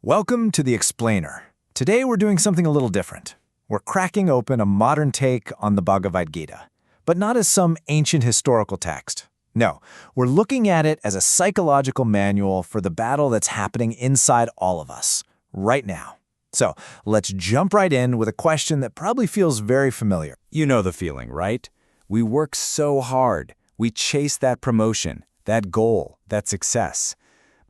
Welcome to The Explainer. Today we're doing something a little different. We're cracking open a modern take on the Bhagavad Gita, but not as some ancient historical text. No, we're looking at it as a psychological manual for the battle that's happening inside all of us, right now. So let's jump right in with a question that probably feels very familiar. You know the feeling, right? We work so hard. We chase that promotion, that goal, that success.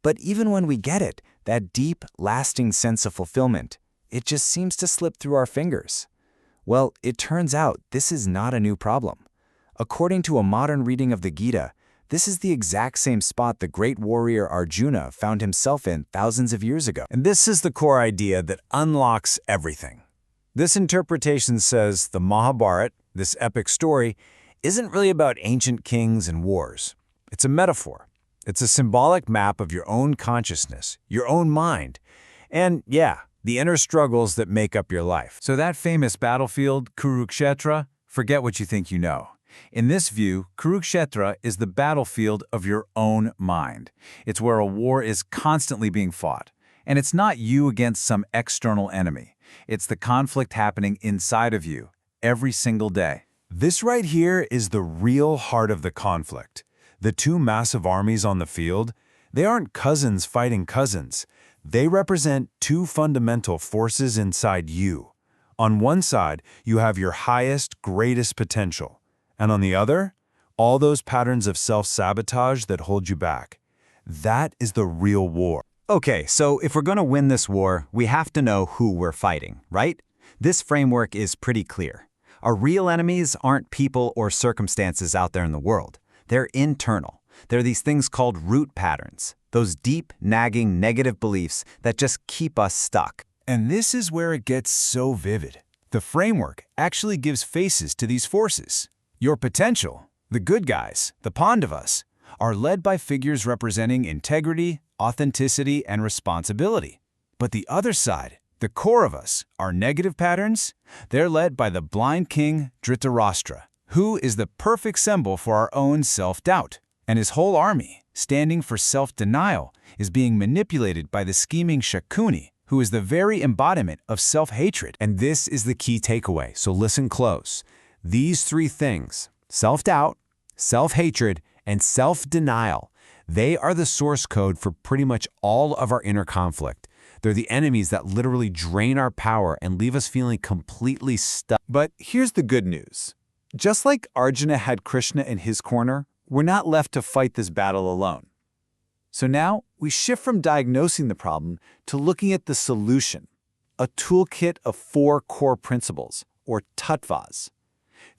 But even when we get it, that deep, lasting sense of fulfillment, it just seems to slip through our fingers. Well, it turns out this is not a new problem. According to a modern reading of the Gita, this is the exact same spot the great warrior Arjuna found himself in thousands of years ago. And this is the core idea that unlocks everything. This interpretation says the Mahabharata, this epic story, isn't really about ancient kings and wars. It's a metaphor. It's a symbolic map of your own consciousness, your own mind, and, yeah, the inner struggles that make up your life. So that famous battlefield, Kurukshetra, forget what you think you know. In this view, Kurukshetra is the battlefield of your own mind. It's where a war is constantly being fought. And it's not you against some external enemy. It's the conflict happening inside of you, every single day. This right here is the real heart of the conflict. The two massive armies on the field, they aren't cousins fighting cousins. They represent two fundamental forces inside you. On one side, you have your highest, greatest potential. And on the other, all those patterns of self-sabotage that hold you back. That is the real war. Okay, so if we're going to win this war, we have to know who we're fighting, right? This framework is pretty clear. Our real enemies aren't people or circumstances out there in the world. They're internal. They're these things called root patterns, those deep, nagging, negative beliefs that just keep us stuck. And this is where it gets so vivid. The framework actually gives faces to these forces. Your potential, the good guys, the Pandavas, are led by figures representing integrity, authenticity, and responsibility. But the other side, the core of us, our negative patterns, they're led by the blind king Dhritarashtra, who is the perfect symbol for our own self-doubt. And his whole army, standing for self-denial, is being manipulated by the scheming Shakuni, who is the very embodiment of self-hatred. And this is the key takeaway, so listen close. These three things, self-doubt, self-hatred, and self-denial, they are the source code for pretty much all of our inner conflict. They're the enemies that literally drain our power and leave us feeling completely stuck. But here's the good news. Just like Arjuna had Kṛṣṇa in his corner, we're not left to fight this battle alone. So now we shift from diagnosing the problem to looking at the solution, a toolkit of 4 core principles, or tattvas.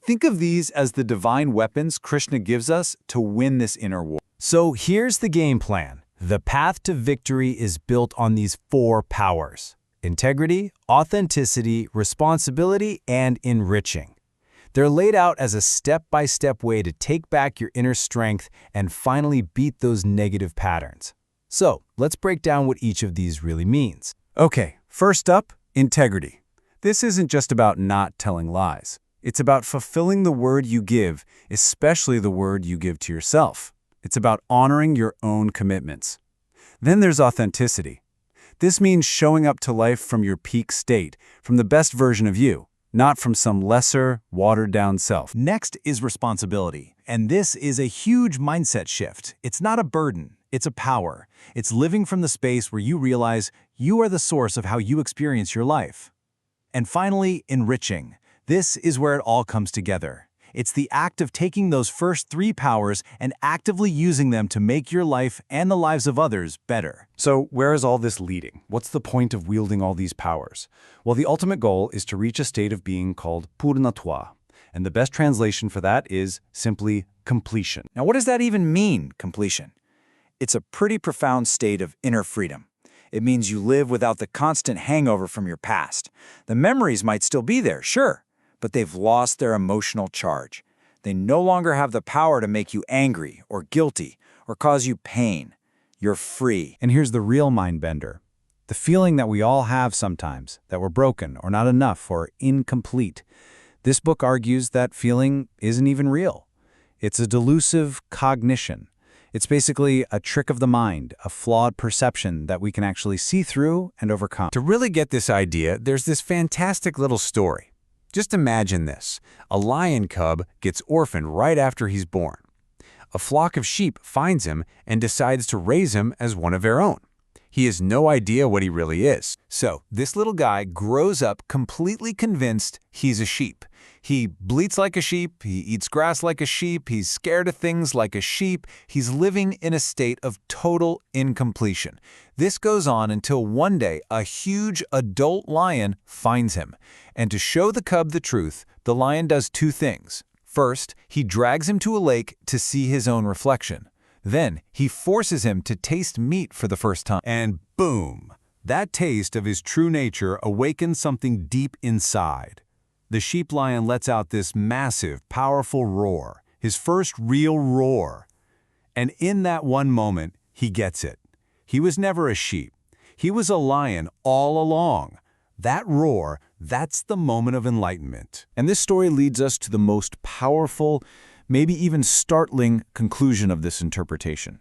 Think of these as the divine weapons Kṛṣṇa gives us to win this inner war. So here's the game plan. The path to victory is built on these 4 powers: integrity, authenticity, responsibility, and enriching. They're laid out as a step-by-step way to take back your inner strength and finally beat those negative patterns. So let's break down what each of these really means. Okay, first up, integrity. This isn't just about not telling lies. It's about fulfilling the word you give, especially the word you give to yourself. It's about honoring your own commitments. Then there's authenticity. This means showing up to life from your peak state, from the best version of you, not from some lesser, watered-down self. Next is responsibility, and this is a huge mindset shift. It's not a burden, it's a power. It's living from the space where you realize you are the source of how you experience your life. And finally, enriching. This is where it all comes together. It's the act of taking those first 3 powers and actively using them to make your life and the lives of others better. So where is all this leading? What's the point of wielding all these powers? Well, the ultimate goal is to reach a state of being called purnatva. And the best translation for that is simply completion. Now, what does that even mean, completion? It's a pretty profound state of inner freedom. It means you live without the constant hangover from your past. The memories might still be there, sure, but they've lost their emotional charge. They no longer have the power to make you angry or guilty or cause you pain. You're free. And here's the real mind bender. The feeling that we all have sometimes, that we're broken or not enough or incomplete. This book argues that feeling isn't even real. It's a delusive cognition. It's basically a trick of the mind, a flawed perception that we can actually see through and overcome. To really get this idea, there's this fantastic little story. Just imagine this. A lion cub gets orphaned right after he's born. A flock of sheep finds him and decides to raise him as one of their own. He has no idea what he really is. So, this little guy grows up completely convinced he's a sheep. He bleats like a sheep, he eats grass like a sheep, he's scared of things like a sheep, he's living in a state of total incompletion. This goes on until one day a huge adult lion finds him. And to show the cub the truth, the lion does two things. First, he drags him to a lake to see his own reflection. Then, he forces him to taste meat for the first time. And boom! That taste of his true nature awakens something deep inside. The sheep lion lets out this massive, powerful roar, his first real roar. And in that one moment, he gets it. He was never a sheep. He was a lion all along. That roar, that's the moment of enlightenment. And this story leads us to the most powerful, maybe even startling conclusion of this interpretation,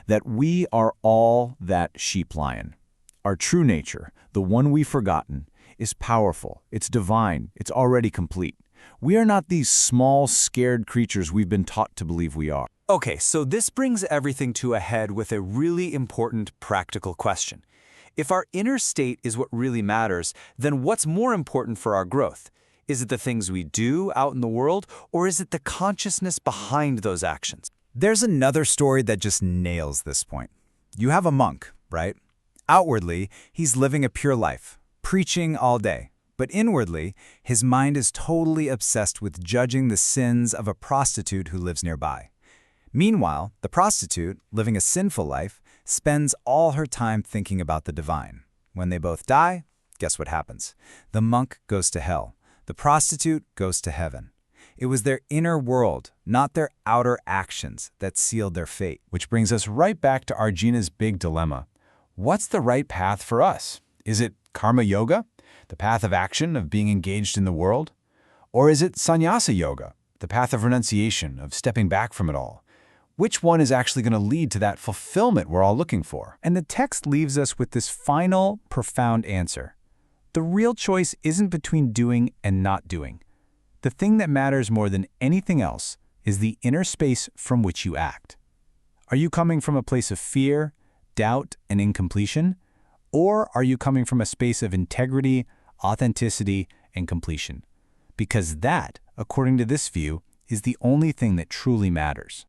that we are all that sheep lion. Our true nature, the one we've forgotten, is powerful, it's divine, it's already complete. We are not these small, scared creatures we've been taught to believe we are. Okay, so this brings everything to a head with a really important practical question. If our inner state is what really matters, then what's more important for our growth? Is it the things we do out in the world, or is it the consciousness behind those actions? There's another story that just nails this point. You have a monk, right? Outwardly, he's living a pure life, preaching all day. But inwardly, his mind is totally obsessed with judging the sins of a prostitute who lives nearby. Meanwhile, the prostitute, living a sinful life, spends all her time thinking about the divine. When they both die, guess what happens? The monk goes to hell. The prostitute goes to heaven. It was their inner world, not their outer actions, that sealed their fate. Which brings us right back to Arjuna's big dilemma. What's the right path for us? Is it karma yoga, the path of action, of being engaged in the world? Or is it sannyasa yoga, the path of renunciation, of stepping back from it all? Which one is actually going to lead to that fulfillment we're all looking for? And the text leaves us with this final, profound answer. The real choice isn't between doing and not doing. The thing that matters more than anything else is the inner space from which you act. Are you coming from a place of fear, doubt, and incompletion? Or are you coming from a space of integrity, authenticity, and completion? Because that, according to this view, is the only thing that truly matters.